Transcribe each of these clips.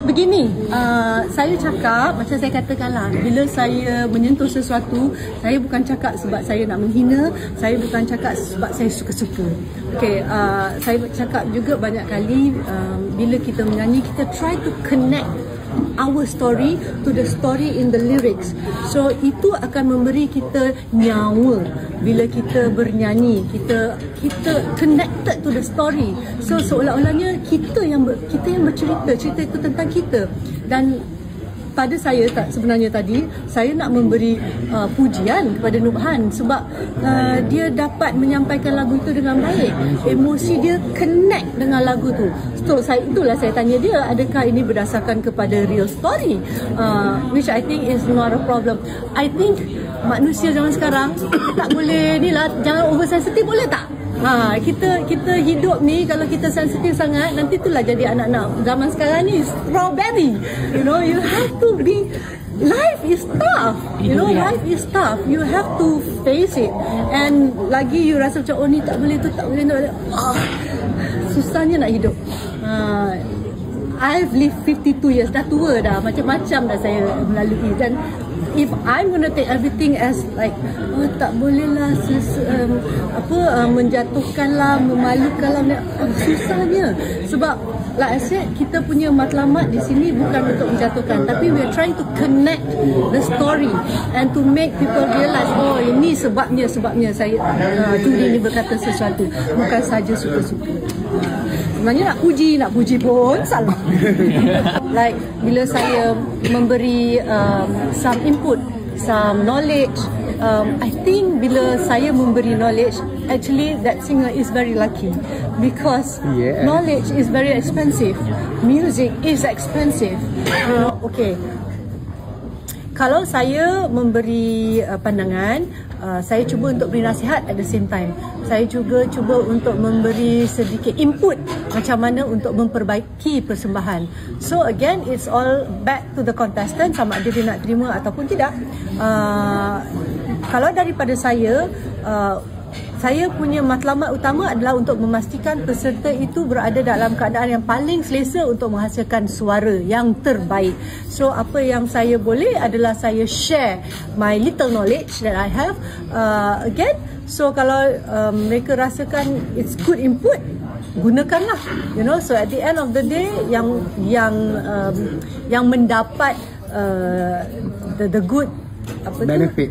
Begini, saya cakap, macam saya katakanlah, bila saya menyentuh sesuatu, saya bukan cakap sebab saya nak menghina, saya bukan cakap sebab saya suka-suka. Okay, saya cakap juga banyak kali, bila kita menyanyi, kita try to connect our story to the story in the lyrics. So itu akan memberi kita nyawa bila kita bernyanyi, kita connected to the story. So seolah-olahnya kita yang bercerita, cerita itu tentang kita. Dan pada saya sebenarnya tadi saya nak memberi pujian kepada Nubhan sebab dia dapat menyampaikan lagu itu dengan baik. Emosi dia connect dengan lagu tu. So itulah saya tanya dia, adakah ini berdasarkan kepada real story, which I think is not a problem. I think manusia zaman sekarang tak boleh ni lah, jangan oversensitive, boleh tak? Kita hidup ni, kalau kita sensitif sangat, nanti itulah jadi anak-anak zaman sekarang ni strawberry. You know, you have to be, life is tough. You know, life is tough. You have to face it. And lagi you rasa macam, oh ni tak boleh, tu tak boleh, susahnya nak hidup. I've lived 52 years, dah tua dah, macam-macam dah saya melalui. Dan if I'm gonna take everything as like, oh tak boleh lah, menjatuhkan lah, memalukan lah, susahnya. Sebab like I said, kita punya matlamat di sini bukan untuk menjatuhkan, tapi we are trying to connect the story and to make people realize, oh ini sebabnya saya Judy ni berkata sesuatu, bukan saja suka-suka. Sebenarnya nak puji pun salah. Like bila saya memberi some input, some knowledge, I think bila saya memberi knowledge, actually that singer is very lucky because knowledge is very expensive, music is expensive. Okay, kalau saya memberi pandangan, saya cuba untuk beri nasihat, at the same time saya juga cuba untuk memberi sedikit input macam mana untuk memperbaiki persembahan. So again, it's all back to the contestant, sama ada dia nak terima ataupun tidak. Kalau daripada saya punya matlamat utama adalah untuk memastikan peserta itu berada dalam keadaan yang paling selesa untuk menghasilkan suara yang terbaik. So apa yang saya boleh adalah saya share my little knowledge that I have. Again, so kalau mereka rasakan it's good input, gunakanlah. You know, so at the end of the day, yang mendapat the good benefit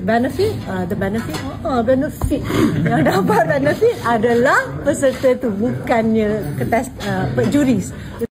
yang dapat benefit adalah peserta tu, bukannya juris.